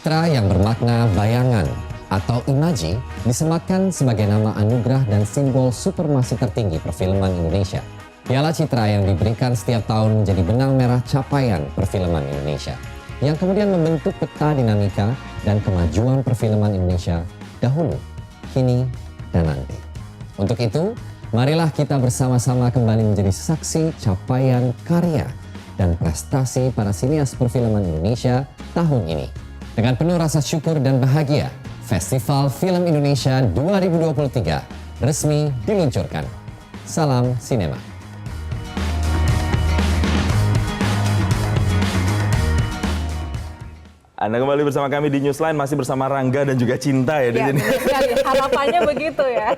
Citra yang bermakna bayangan atau imaji disematkan sebagai nama anugerah dan simbol supremasi tertinggi perfilman Indonesia. Piala Citra yang diberikan setiap tahun menjadi benang merah capaian perfilman Indonesia, yang kemudian membentuk peta dinamika dan kemajuan perfilman Indonesia dahulu, kini, dan nanti. Untuk itu, marilah kita bersama-sama kembali menjadi saksi capaian karya dan prestasi para sinias perfilman Indonesia tahun ini. Dengan penuh rasa syukur dan bahagia, Festival Film Indonesia 2023 resmi diluncurkan. Salam Sinema. Anda kembali bersama kami di Newsline, masih bersama Rangga dan juga Cinta ya di sini. Harapannya begitu ya.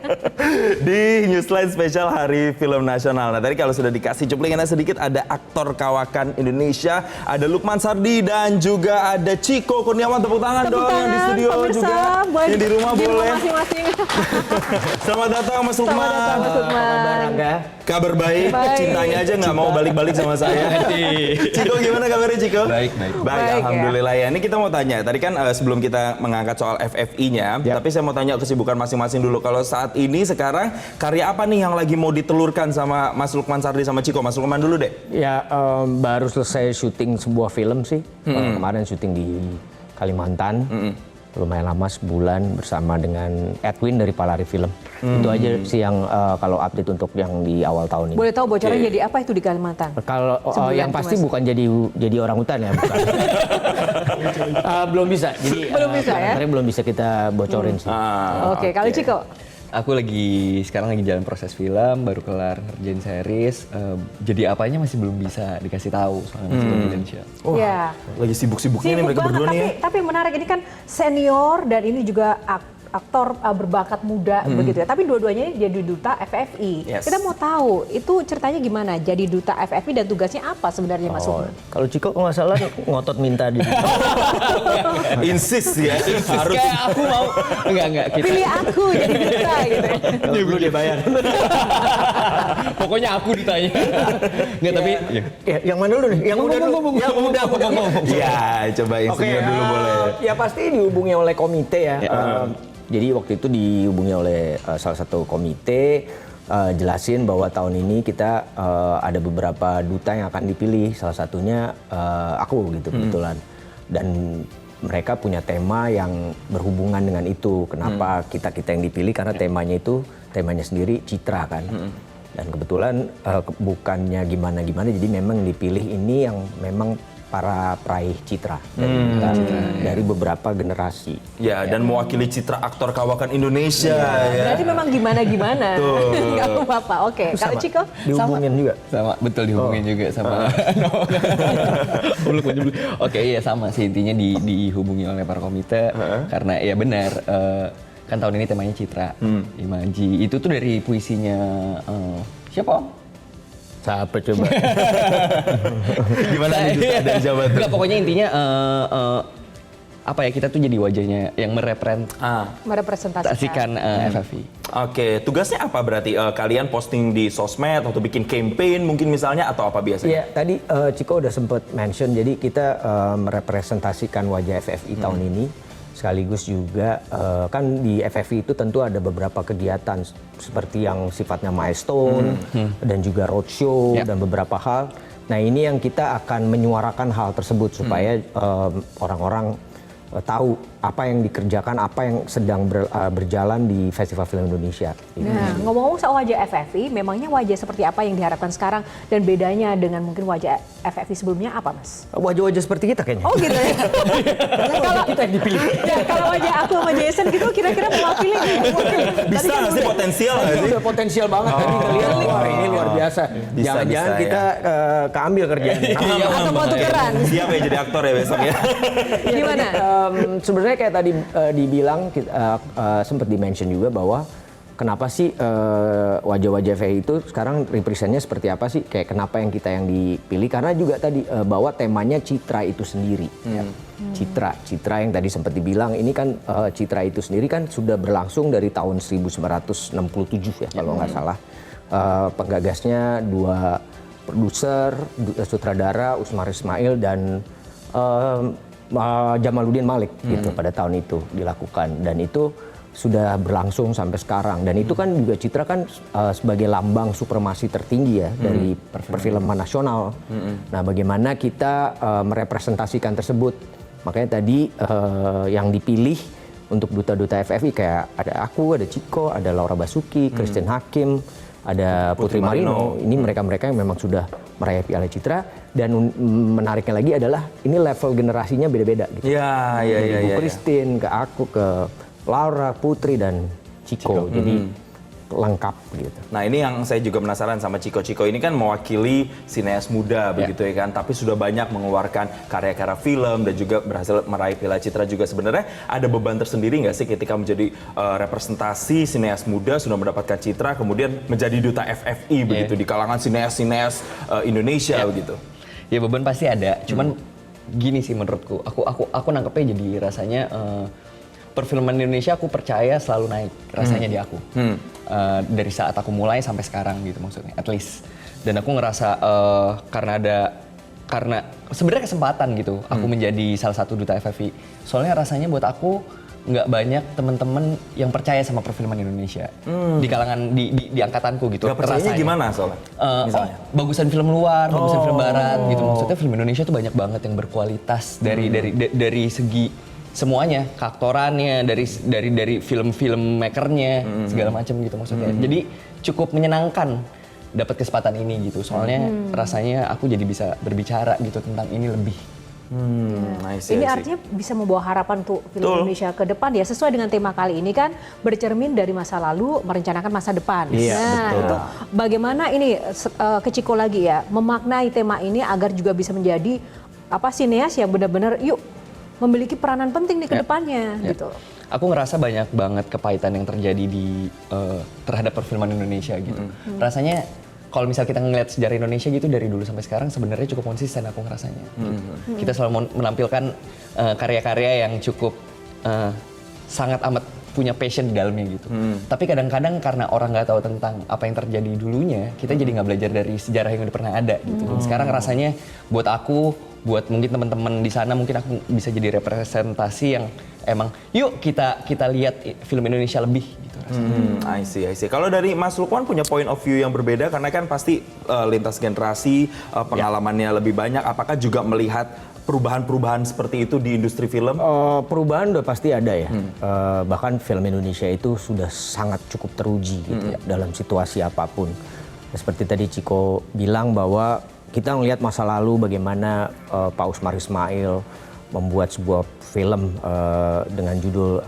Di Newsline spesial Hari Film Nasional. Nah tadi kalau sudah dikasih cuplikannya sedikit, ada aktor kawakan Indonesia, ada Lukman Sardi dan juga ada Chiko Kurniawan. Tepuk tangan dong yang di studio juga. Yang di rumah boleh. Masing-masing. Selamat datang Mas Lukman. Selamat datang Mas Lukman. Kabar baik, cintanya aja nggak mau balik-balik sama saya. Chiko gimana kabarnya Chiko? Baik. Baik, alhamdulillah ya. Ini kita mau tanya, tadi kan sebelum kita mengangkat soal FFI-nya, tapi saya mau tanya kesibukan masing-masing dulu. Kalau saat ini sekarang karya apa nih yang lagi mau ditelurkan sama Mas Lukman Sardi sama Chiko? Mas Lukman dulu deh. Ya baru selesai syuting sebuah film sih. Kemarin syuting di Kalimantan. Lumayan lama, sebulan bersama dengan Edwin dari Palari Film. Itu aja sih yang kalau update untuk yang di awal tahun ini. Boleh tahu bocorannya jadi apa itu di Kalimantan? Kalau yang pasti bukan jadi orang hutan ya, bukan. Belum bisa. Jadi Belum bisa ya? belum bisa kita bocorin sih. Oke, kalau Chiko? Aku sekarang lagi jalan proses film, baru kelar ngerjain series. Jadi apanya masih belum bisa dikasih tahu soalnya masih confidential. Oh, Ya. lagi sibuk-sibuknya nih mereka berdua nih ya. Tapi menarik, ini kan senior dan ini juga aktor berbakat muda begitu ya. Tapi dua-duanya ini jadi duta FFI. Yes. Kita mau tahu itu ceritanya gimana jadi duta FFI dan tugasnya apa sebenarnya Mas Lukman? Kalau Ciko nggak salah ngotot minta di. Insist ya, harus. Kayak aku mau, enggak kita. Pilih aku jadi duta gitu ya. Dulu dia bayar. Pokoknya aku ditanya. Enggak tapi Ya, yang mana dulu nih? Yang muda dulu. Yang muda. Ya, coba yang senior dulu boleh. Ya pasti dihubungi oleh komite ya. Jadi waktu itu dihubungi oleh salah satu komite, jelasin bahwa tahun ini kita ada beberapa duta yang akan dipilih. Salah satunya aku gitu kebetulan. Dan mereka punya tema yang berhubungan dengan itu. Kenapa kita yang dipilih? Karena temanya sendiri Citra kan. Dan kebetulan bukannya gimana-gimana, jadi memang dipilih ini yang memang para peraih Citra dari beberapa generasi. Ya, dan mewakili citra aktor kawakan Indonesia. Ya. Berarti memang gimana-gimana. Nggak apa-apa. Oke, kalau Chiko? Dihubungin juga. sama betul dihubungin juga sama. Oke, iya sama sih, intinya dihubungi oleh para komite karena ya benar kan tahun ini temanya Citra, Imaji. Itu tuh dari puisinya siapa Om? Siapa coba? Gimana nih duta dari Jawa Barat? Enggak, pokoknya intinya apa ya, kita tuh jadi wajahnya yang merepresentasikan FFI. Oke, tugasnya apa berarti? Kalian posting di sosmed atau bikin campaign mungkin misalnya atau apa biasanya? Iya, tadi Ciko udah sempat mention, jadi kita merepresentasikan wajah FFI tahun ini. Sekaligus juga kan di FFI itu tentu ada beberapa kegiatan seperti yang sifatnya milestone dan juga roadshow dan beberapa hal. Nah ini yang kita akan menyuarakan hal tersebut supaya orang-orang tahu apa yang dikerjakan, apa yang sedang berjalan di Festival Film Indonesia. Nah, ngomong-ngomong soal wajah FFI, memangnya wajah seperti apa yang diharapkan sekarang dan bedanya dengan mungkin wajah FFI sebelumnya apa, Mas? Wajah-wajah seperti kita kayaknya. Oh gitu ya? Kalau Kita yang dipilih. Ya, kalau wajah aku sama Jason gitu kira-kira mewakili nggak ya? Bisa nggak sih potensial nggak sih? Udah potensial banget tadi ngelihat, wah ini luar biasa. Jangan-jangan bisa, kita keambil kerjaan. Atau mau tukeran? Siap ya jadi aktor ya besok ya? Gimana? Sebenarnya kayak tadi dibilang, sempat di-mention juga bahwa kenapa sih wajah-wajah FFI itu sekarang representnya seperti apa sih? Kayak kenapa yang kita yang dipilih? Karena juga tadi bahwa temanya Citra itu sendiri. Ya. Citra yang tadi sempat dibilang, ini kan Citra itu sendiri kan sudah berlangsung dari tahun 1967 ya kalau nggak salah. Penggagasnya dua produser, sutradara Usmar Ismail dan Jamaluddin Malik gitu pada tahun itu dilakukan, dan itu sudah berlangsung sampai sekarang. Dan itu kan juga Citra kan sebagai lambang supremasi tertinggi ya dari perfilman nasional. Nah, bagaimana kita merepresentasikan tersebut? Makanya tadi yang dipilih untuk duta-duta FFI kayak ada aku, ada Ciko, ada Laura Basuki, Christine Hakim, ada Putri Marino. Ini mereka-mereka yang memang sudah meraih Piala Citra, dan menariknya lagi adalah ini level generasinya beda-beda gitu. Ibu Christine, ke aku, ke Laura, Putri, dan Ciko. Jadi lengkap gitu. Nah, ini yang saya juga penasaran sama Ciko. Ciko ini kan mewakili sineas muda begitu ya kan, tapi sudah banyak mengeluarkan karya-karya film dan juga berhasil meraih Piala Citra juga. Sebenarnya ada beban tersendiri nggak sih ketika menjadi representasi sineas muda, sudah mendapatkan Citra, kemudian menjadi duta FFI begitu di kalangan sineas-sineas Indonesia begitu? Ya, beban pasti ada. Cuman gini sih menurutku, aku nangkepnya jadi rasanya perfilman Indonesia aku percaya selalu naik rasanya di aku. Dari saat aku mulai sampai sekarang gitu maksudnya, at least. Dan aku ngerasa karena sebenarnya kesempatan gitu aku menjadi salah satu duta FFI. Soalnya rasanya buat aku nggak banyak teman-teman yang percaya sama perfilman Indonesia di kalangan di angkatanku gitu. Gak percayanya gimana soalnya? Misalnya? Bagusan film luar, bagusan film barat gitu. Maksudnya film Indonesia tuh banyak banget yang berkualitas dari segi semuanya, keaktorannya, dari film makernya, segala macam gitu maksudnya. Jadi cukup menyenangkan dapat kesempatan ini gitu. Soalnya rasanya aku jadi bisa berbicara gitu tentang ini lebih. Ini artinya bisa membawa harapan untuk film Indonesia ke depan ya, sesuai dengan tema kali ini kan bercermin dari masa lalu merencanakan masa depan. Itu bagaimana ini ke Ciko lagi ya, memaknai tema ini agar juga bisa menjadi sineas yang benar-benar memiliki peranan penting di kedepannya gitu. Aku ngerasa banyak banget kepahitan yang terjadi terhadap perfilman Indonesia gitu. Rasanya kalau misal kita ngeliat sejarah Indonesia gitu dari dulu sampai sekarang sebenarnya cukup konsisten aku ngerasanya. Kita selalu menampilkan karya-karya yang cukup sangat amat punya passion di dalamnya gitu. Tapi kadang-kadang karena orang nggak tahu tentang apa yang terjadi dulunya, kita jadi nggak belajar dari sejarah yang udah pernah ada gitu. Dan sekarang rasanya buat aku, buat mungkin teman-teman di sana, mungkin aku bisa jadi representasi yang emang yuk kita lihat film Indonesia lebih gitu rasanya. I see. Kalau dari Mas Lukman punya point of view yang berbeda karena kan pasti lintas generasi, pengalamannya lebih banyak. Apakah juga melihat perubahan-perubahan seperti itu di industri film? Perubahan udah pasti ada ya. Bahkan film Indonesia itu sudah sangat cukup teruji gitu ya, dalam situasi apapun. Seperti tadi Ciko bilang bahwa kita melihat masa lalu bagaimana Pak Usmar Ismail membuat sebuah film dengan judul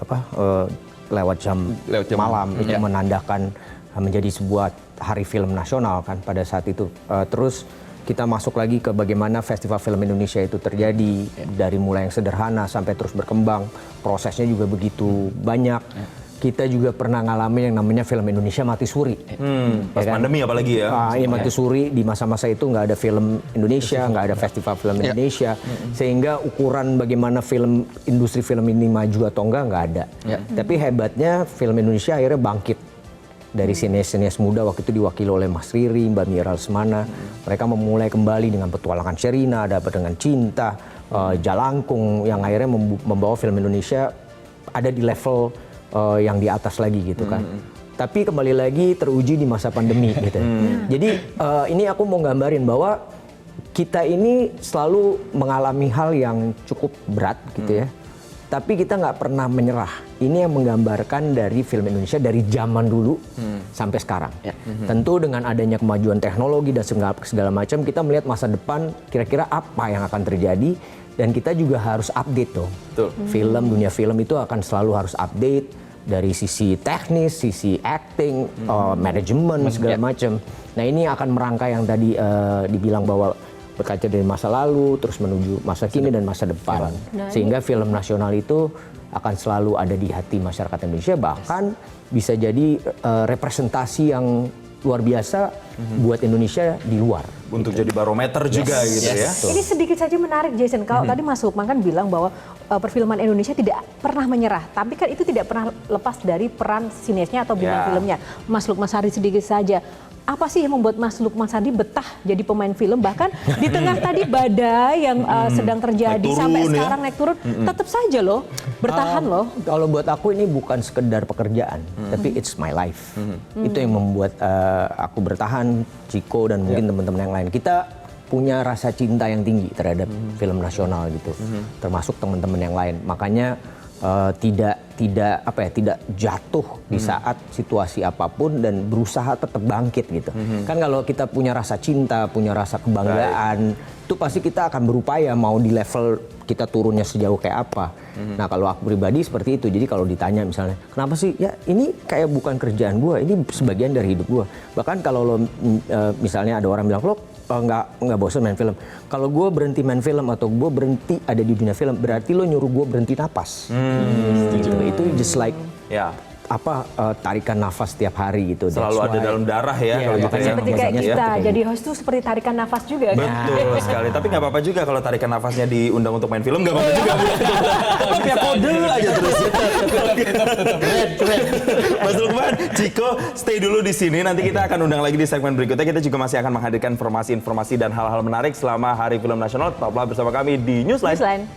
Lewat Jam Malam. Itu menandakan menjadi sebuah hari film nasional kan pada saat itu. Terus kita masuk lagi ke bagaimana festival film Indonesia itu terjadi, dari mulai yang sederhana sampai terus berkembang, prosesnya juga begitu banyak. Kita juga pernah ngalamin yang namanya film Indonesia mati suri. Pas pandemi apalagi ya. Mati suri, di masa-masa itu nggak ada film Indonesia, nggak ada festival film Indonesia, sehingga ukuran bagaimana industri film ini maju atau nggak ada. Tapi hebatnya film Indonesia akhirnya bangkit. Dari sineas-sineas muda waktu itu diwakili oleh Mas Riri, Mbak Mira Lesmana. Mereka memulai kembali dengan Petualangan Sherina, ada dengan Cinta, Jalangkung, yang akhirnya membawa film Indonesia ada di level yang di atas lagi gitu kan. Tapi kembali lagi teruji di masa pandemi gitu. Jadi ini aku mau gambarin bahwa kita ini selalu mengalami hal yang cukup berat gitu ya. Tapi kita nggak pernah menyerah. Ini yang menggambarkan dari film Indonesia dari zaman dulu sampai sekarang. Tentu dengan adanya kemajuan teknologi dan segala macam, kita melihat masa depan kira-kira apa yang akan terjadi, dan kita juga harus update tuh. Dunia film itu akan selalu harus update dari sisi teknis, sisi acting, manajemen segala macam. Nah, ini akan merangkai yang tadi dibilang bahwa berkaca dari masa lalu, terus menuju masa kini dan masa depan. Sehingga film nasional itu akan selalu ada di hati masyarakat Indonesia, bahkan bisa jadi representasi yang luar biasa buat Indonesia di luar. Untuk jadi barometer juga gitu ya. Ini sedikit saja menarik, Jason. Kalau tadi Mas Lukman kan bilang bahwa perfilman Indonesia tidak pernah menyerah, tapi kan itu tidak pernah lepas dari peran sinesnya atau bintang filmnya. Mas Lukman Sari sedikit saja. apa sih yang membuat Mas Lukman Sardi betah jadi pemain film, bahkan di tengah tadi badai yang sedang terjadi Naik turun, sampai ya. sekarang naik turun, tetap saja loh bertahan loh. Kalau buat aku ini bukan sekedar pekerjaan, tapi it's my life. Itu yang membuat aku bertahan, Ciko dan mungkin teman-teman yang lain. Kita punya rasa cinta yang tinggi terhadap film nasional gitu, termasuk teman-teman yang lain. Makanya tidak jatuh di saat situasi apapun dan berusaha tetap bangkit gitu. Kan kalau kita punya rasa cinta, punya rasa kebanggaan, itu pasti kita akan berupaya mau di level kita turunnya sejauh kayak apa. Nah kalau aku pribadi seperti itu. Jadi kalau ditanya misalnya, kenapa sih? Ya ini kayak bukan kerjaan gue, ini sebagian dari hidup gue. Bahkan kalau lo misalnya ada orang bilang, lo nggak bosan main film. Kalau gue berhenti main film atau gue berhenti ada di dunia film, berarti lo nyuruh gue berhenti napas. Gitu. Itu just like tarikan nafas setiap hari gitu. Selalu ada dalam darah ya. Kalau gitu ya. Seperti kayak kita jadi host tuh seperti tarikan nafas juga kan. Betul sekali. Tapi nggak apa-apa juga kalau tarikan nafasnya diundang untuk main film, nggak apa-apa juga. Tapi ya kode aja terus. Mas Lukman, Ciko, stay dulu di sini. Nanti kita akan undang lagi di segmen berikutnya. Kita juga masih akan menghadirkan informasi-informasi dan hal-hal menarik selama Hari Film Nasional. Tetaplah bersama kami di Newsline.